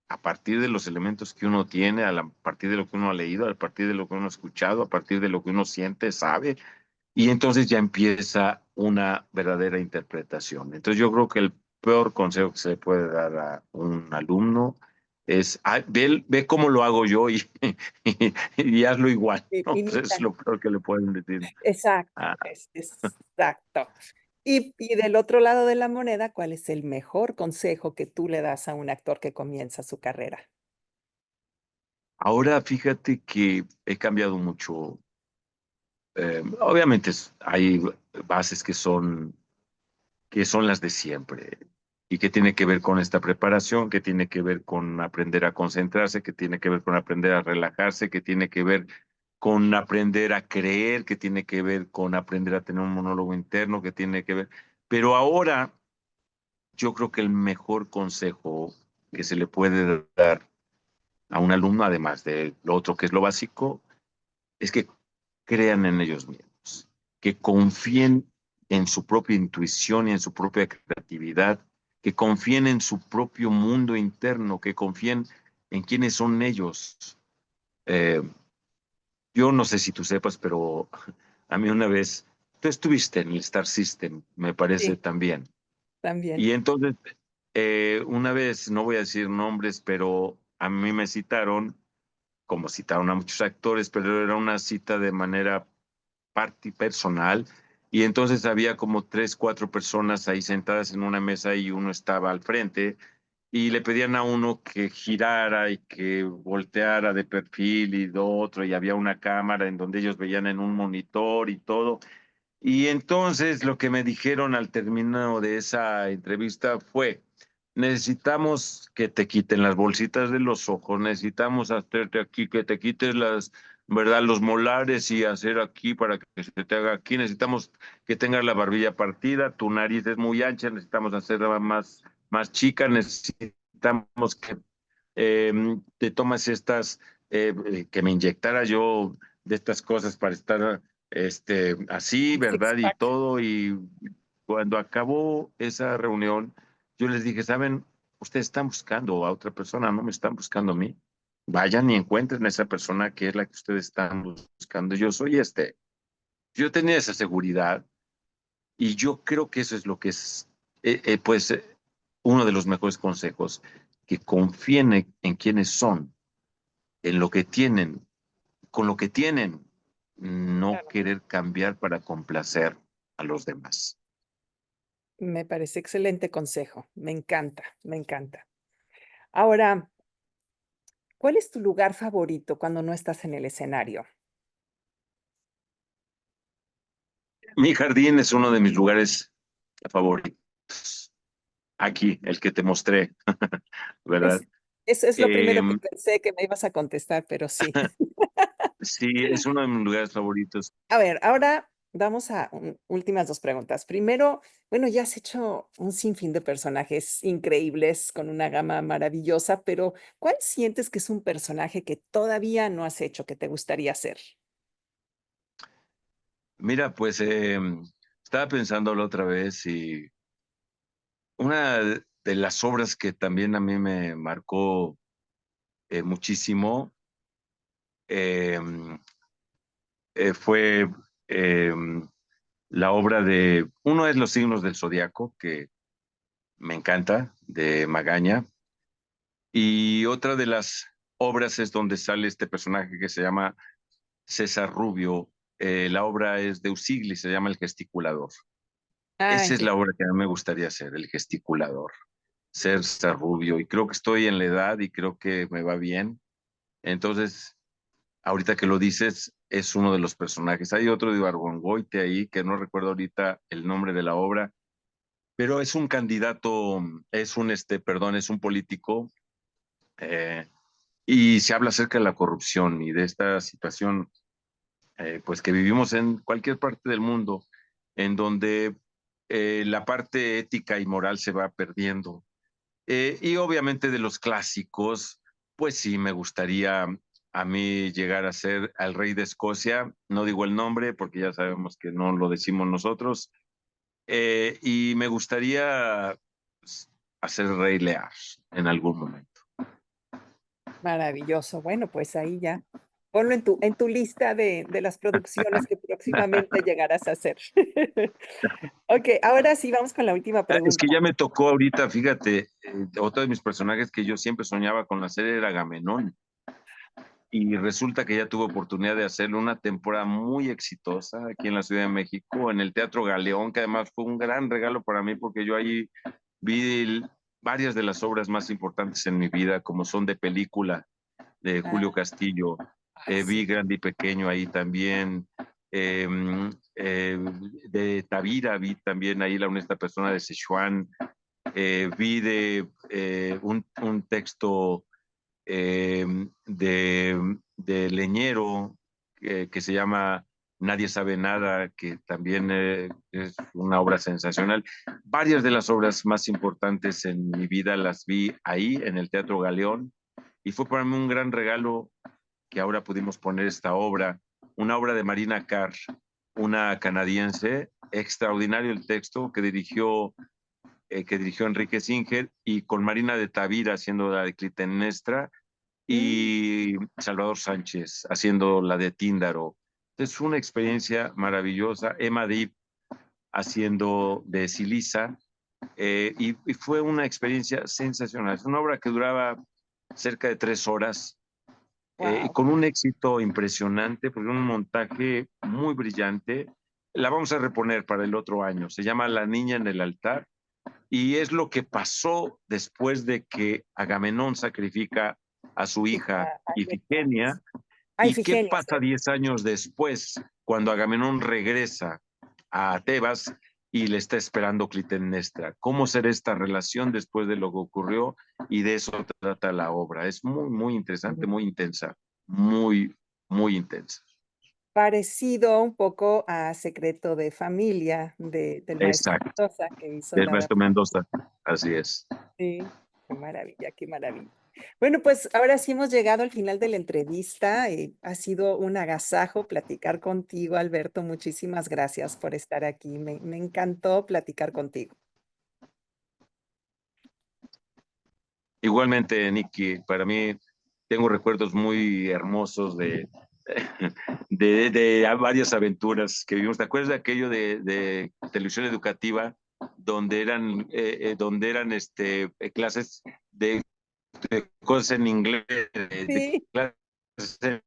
[SPEAKER 1] a partir de los elementos que uno tiene, a partir de lo que uno ha leído, a partir de lo que uno ha escuchado, a partir de lo que uno siente, sabe, y entonces ya empieza una verdadera interpretación. Entonces yo creo que el peor consejo que se le puede dar a un alumno es, ve cómo lo hago yo y hazlo igual, ¿no? Pues
[SPEAKER 2] Imita.
[SPEAKER 1] es lo peor que le pueden decir.
[SPEAKER 2] Exacto,
[SPEAKER 1] Ah,
[SPEAKER 2] exacto. Y del otro lado de la moneda, ¿cuál es el mejor consejo que tú le das a un actor que comienza su carrera?
[SPEAKER 1] ahora fíjate que he cambiado mucho. Obviamente hay bases que son las de siempre y que tiene que ver con esta preparación, que tiene que ver con aprender a concentrarse, que tiene que ver con aprender a relajarse, que tiene que ver con aprender a creer, que tiene que ver con aprender a tener un monólogo interno, que tiene que ver. Pero ahora yo creo que el mejor consejo que se le puede dar a un alumno, además de lo otro que es lo básico, es que crean en ellos mismos, que confíen en su propia intuición y en su propia creatividad que confíen en su propio mundo interno, que confíen en quiénes son ellos. Eh, yo no sé si tú sepas, pero a mí una vez, tú estuviste en el Star System, me parece
[SPEAKER 2] Sí,
[SPEAKER 1] también.
[SPEAKER 2] también.
[SPEAKER 1] Y entonces, una vez, no voy a decir nombres, pero a mí me citaron, como citaron a muchos actores, pero era una cita de manera personal. Y entonces había como tres, cuatro personas ahí sentadas en una mesa y uno estaba al frente y le pedían a uno que girara y que volteara de perfil y do otro, y había una cámara en donde ellos veían en un monitor y todo. Y entonces lo que me dijeron al término de esa entrevista fue, necesitamos que te quiten las bolsitas de los ojos, necesitamos hacerte aquí, que te quites las, ¿verdad? Los molares y hacer aquí para que se te haga aquí, necesitamos que tengas la barbilla partida, tu nariz es muy ancha, necesitamos hacerla más chica, necesitamos que te tomas estas, que me inyectara yo de estas cosas para estar así,
[SPEAKER 2] El
[SPEAKER 1] ¿verdad? Y
[SPEAKER 2] six-pack.
[SPEAKER 1] todo. Y cuando acabó esa reunión, yo les dije, ¿saben? Ustedes están buscando a otra persona, no me están buscando a mí. Vayan y encuentren a esa persona que es la que ustedes están buscando. Yo soy este. Yo tenía esa seguridad y yo creo que eso es lo que es, pues, uno de los mejores consejos, que confíen en quienes son, en lo que tienen, con lo que tienen, no
[SPEAKER 2] Claro.
[SPEAKER 1] querer cambiar para complacer a los demás.
[SPEAKER 2] Me parece excelente consejo. Me encanta, me encanta. Ahora, ¿cuál es tu lugar favorito cuando no estás en el escenario?
[SPEAKER 1] Mi jardín es uno de mis lugares favoritos. Aquí, el que te mostré, ¿verdad?
[SPEAKER 2] Es eso es lo
[SPEAKER 1] Eh,
[SPEAKER 2] primero que pensé que me ibas a contestar, pero sí.
[SPEAKER 1] sí, es uno de mis lugares favoritos.
[SPEAKER 2] A ver, ahora vamos a últimas 2 preguntas. Primero, bueno, ya has hecho un sinfín de personajes increíbles con una gama maravillosa, pero ¿cuál sientes que es un personaje que todavía no has hecho, que te gustaría hacer?
[SPEAKER 1] Mira, pues estaba pensándolo otra vez y una de las obras que también a mí me marcó muchísimo eh, fue eh, la obra de, uno es Los signos del zodiaco, que me encanta, de Magaña, y otra de las obras es donde sale este personaje que se llama César Rubio. La obra es de Usigli, se llama El Gesticulador.
[SPEAKER 2] Ah,
[SPEAKER 1] Esa es
[SPEAKER 2] ya.
[SPEAKER 1] la obra que a mí me gustaría hacer, El Gesticulador, ser César Rubio, y creo que estoy en la edad y creo que me va bien. Entonces, ahorita que lo dices, es uno de los personajes. Hay otro de Ibargüengoitia ahí, que no recuerdo ahorita el nombre de la obra, pero es un candidato, es un, perdón, es un político, eh, y se habla acerca de la corrupción y de esta situación, pues que vivimos en cualquier parte del mundo, en donde la parte ética y moral se va perdiendo. Y obviamente de los clásicos, pues sí, me gustaría a mí llegar a ser al rey de Escocia, no digo el nombre porque ya sabemos que no lo decimos nosotros, y me gustaría pues, hacer Rey Lear en algún momento.
[SPEAKER 2] Maravilloso. Bueno, pues ahí ya. Ponlo en tu lista de las producciones que próximamente llegarás a hacer. Okey, ahora sí vamos con la última
[SPEAKER 1] Es que
[SPEAKER 2] pregunta.
[SPEAKER 1] ya me tocó ahorita, fíjate, otro de mis personajes que yo siempre soñaba con hacer era Agamenón. Y resulta que ya tuve oportunidad de hacerlo una temporada muy exitosa aquí en la Ciudad de México, en el Teatro Galeón, que además fue un gran regalo para mí porque yo ahí vi varias de las obras más importantes en mi vida, como son de película, de
[SPEAKER 2] Ah,
[SPEAKER 1] Julio Castillo, vi
[SPEAKER 2] sí.
[SPEAKER 1] Grande y Pequeño ahí también, eh, eh, de Tavira vi también ahí La honesta persona de Sichuan, vi de un texto eh, de Leñero, que se llama Nadie sabe nada, que también es una obra sensacional. Varias de las obras más importantes en mi vida las vi ahí, en el Teatro Galeón, y fue para mí un gran regalo que ahora pudimos poner esta obra, una obra de Marina Carr, una canadiense, extraordinario el texto que dirigió que dirigió Enrique Singer, y con Marina de Tavira haciendo la de Clitemnestra,
[SPEAKER 2] Mm.
[SPEAKER 1] y Salvador Sánchez haciendo la de Tíndaro. Entonces fue una experiencia maravillosa. Emma Deep haciendo de Silisa, y fue una experiencia sensacional. Es una obra que duraba cerca de 3 horas, y
[SPEAKER 2] Wow.
[SPEAKER 1] con un éxito impresionante, porque un montaje muy brillante. La vamos a reponer para el otro año. Se llama La niña en el altar, y es lo que pasó después de que Agamenón sacrifica a su hija Ifigenia.
[SPEAKER 2] Ay,
[SPEAKER 1] ¿Y qué
[SPEAKER 2] Ifigenia,
[SPEAKER 1] pasa 10 años después, cuando Agamenón regresa a Tebas y le está esperando Clitemnestra? ¿Cómo será esta relación después de lo que ocurrió? Y de eso trata la obra. Es muy, muy interesante, muy intensa, muy, muy intensa.
[SPEAKER 2] parecido un poco a Secreto de Familia del maestro
[SPEAKER 1] Exacto.
[SPEAKER 2] Mendoza, que hizo
[SPEAKER 1] Del
[SPEAKER 2] la
[SPEAKER 1] maestro Mendoza. Así es.
[SPEAKER 2] sí, qué maravilla, qué maravilla. Bueno, pues ahora sí hemos llegado al final de la entrevista. Ha sido un agasajo platicar contigo, Alberto. Muchísimas gracias por estar aquí. Me encantó platicar contigo.
[SPEAKER 1] Igualmente, Nicky, para mí tengo recuerdos muy hermosos de varias aventuras que vivimos. ¿Te acuerdas de aquello de televisión educativa donde eran clases de cosas en inglés, de
[SPEAKER 2] Sí,
[SPEAKER 1] clases en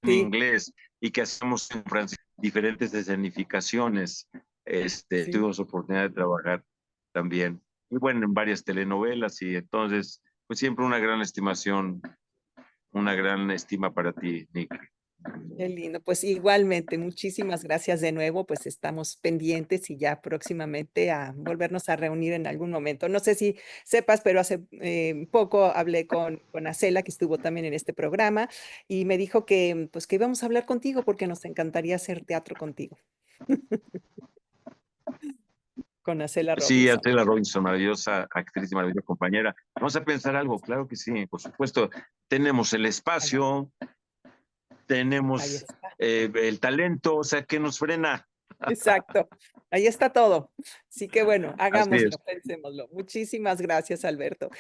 [SPEAKER 2] sí,
[SPEAKER 1] inglés, y que hacemos en francés diferentes escenificaciones?
[SPEAKER 2] sí.
[SPEAKER 1] Tuvimos oportunidad de trabajar también, y bueno, en varias telenovelas, y entonces, pues siempre una gran estima para ti, Nick.
[SPEAKER 2] Qué lindo. Pues igualmente, muchísimas gracias de nuevo. Pues estamos pendientes y ya próximamente a volvernos a reunir en algún momento. No sé si sepas, pero hace poco hablé con Acela, que estuvo también en este programa, y me dijo que, pues, que íbamos a hablar contigo porque nos encantaría hacer teatro contigo, con Acela
[SPEAKER 1] Sí,
[SPEAKER 2] Robinson.
[SPEAKER 1] Adela Robinson, maravillosa actriz y maravillosa compañera. Vamos a pensar algo, claro que sí, por supuesto. Tenemos el
[SPEAKER 2] Ahí,
[SPEAKER 1] espacio,
[SPEAKER 2] ahí
[SPEAKER 1] tenemos
[SPEAKER 2] está.
[SPEAKER 1] el talento, o sea, ¿qué nos frena?
[SPEAKER 2] Exacto. Ahí está todo. Así que bueno,
[SPEAKER 1] Así es.
[SPEAKER 2] hagámoslo, pensémoslo. Muchísimas gracias, Alberto.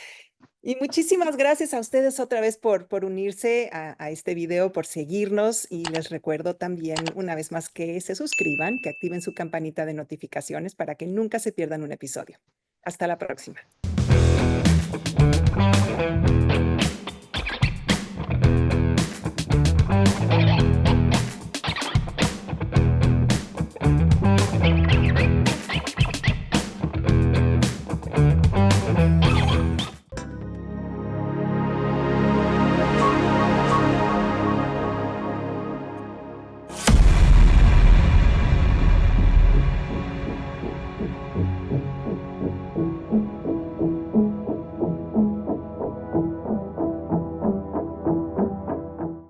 [SPEAKER 2] Y muchísimas gracias a ustedes otra vez por unirse a este video, por seguirnos. Y les recuerdo también una vez más que se suscriban, que activen su campanita de notificaciones para que nunca se pierdan un episodio. Hasta la próxima.